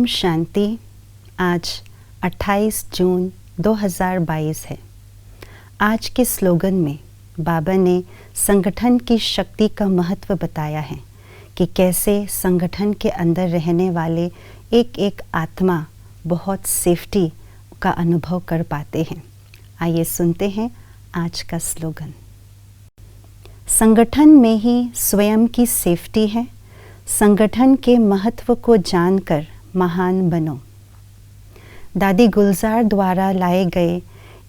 शांति। आज 28 जून 2022 है। आज के स्लोगन में बाबा ने संगठन की शक्ति का महत्व बताया है कि कैसे संगठन के अंदर रहने वाले एक एक आत्मा बहुत सेफ्टी का अनुभव कर पाते हैं। आइए सुनते हैं आज का स्लोगन। संगठन में ही स्वयं की सेफ्टी है। संगठन के महत्व को जानकर महान बनो। दादी गुलजार द्वारा लाए गए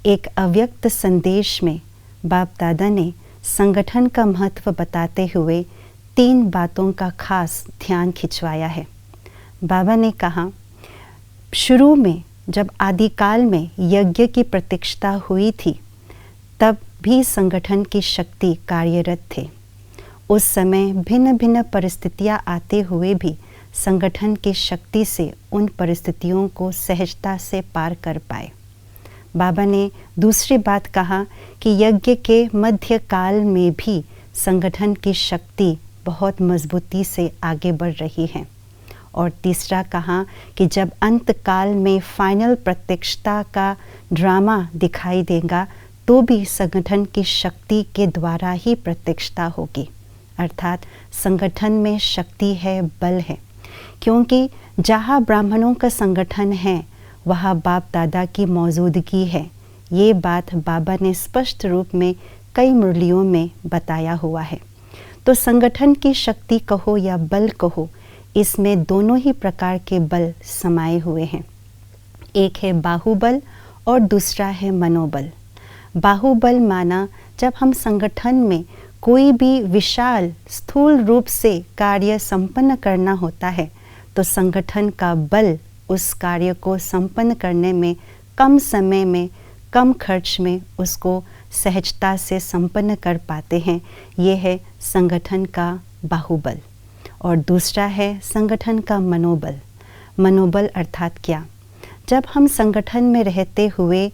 एक अव्यक्त संदेश में बाप दादा ने संगठन का महत्व बताते हुए 3 बातों का खास ध्यान खिंचवाया है। बाबा ने कहा, शुरू में जब आदिकाल में यज्ञ की प्रतीक्षा हुई थी तब भी संगठन की शक्ति कार्यरत थे। उस समय भिन्न भिन्न परिस्थितियां आते हुए भी संगठन की शक्ति से उन परिस्थितियों को सहजता से पार कर पाए। बाबा ने दूसरी बात कहा कि यज्ञ के मध्य काल में भी संगठन की शक्ति बहुत मजबूती से आगे बढ़ रही है। और तीसरा कहा कि जब अंत काल में फाइनल प्रत्यक्षता का ड्रामा दिखाई देगा तो भी संगठन की शक्ति के द्वारा ही प्रत्यक्षता होगी। अर्थात संगठन में शक्ति है, बल है, क्योंकि जहाँ ब्राह्मणों का संगठन है वहाँ बाप दादा की मौजूदगी है। ये बात बाबा ने स्पष्ट रूप में कई मुरलियों में बताया हुआ है। तो संगठन की शक्ति कहो या बल कहो, इसमें दोनों ही प्रकार के बल समाये हुए हैं। एक है बाहुबल और दूसरा है मनोबल। बाहुबल माना जब हम संगठन में कोई भी विशाल स्थूल रूप से कार्य संपन्न करना होता है तो संगठन का बल उस कार्य को संपन्न करने में कम समय में कम खर्च में उसको सहजता से संपन्न कर पाते हैं। ये है संगठन का बाहुबल। और दूसरा है संगठन का मनोबल। मनोबल अर्थात क्या? जब हम संगठन में रहते हुए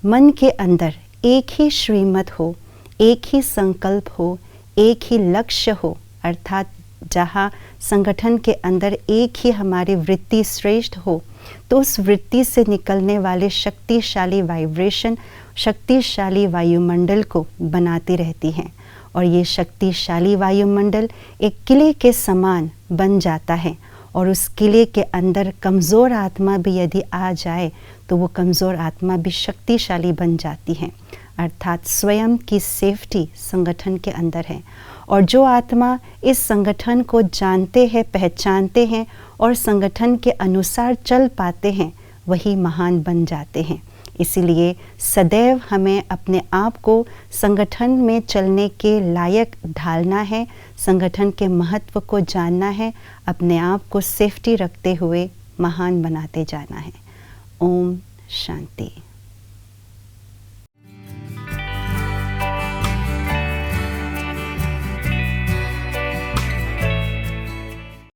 मन के अंदर एक ही श्रीमत हो, एक ही संकल्प हो, एक ही लक्ष्य हो, अर्थात जहाँ संगठन के अंदर एक ही हमारी वृत्ति श्रेष्ठ हो, तो उस वृत्ति से निकलने वाले शक्तिशाली वाइब्रेशन शक्तिशाली वायुमंडल को बनाती रहती हैं। और ये शक्तिशाली वायुमंडल एक किले के समान बन जाता है। और उस किले के अंदर कमज़ोर आत्मा भी यदि आ जाए तो वो कमज़ोर आत्मा भी शक्तिशाली बन जाती है। अर्थात स्वयं की सेफ्टी संगठन के अंदर है। और जो आत्मा इस संगठन को जानते हैं, पहचानते हैं और संगठन के अनुसार चल पाते हैं, वही महान बन जाते हैं। इसीलिए सदैव हमें अपने आप को संगठन में चलने के लायक ढालना है, संगठन के महत्व को जानना है, अपने आप को सेफ्टी रखते हुए महान बनाते जाना है। ओम शांति।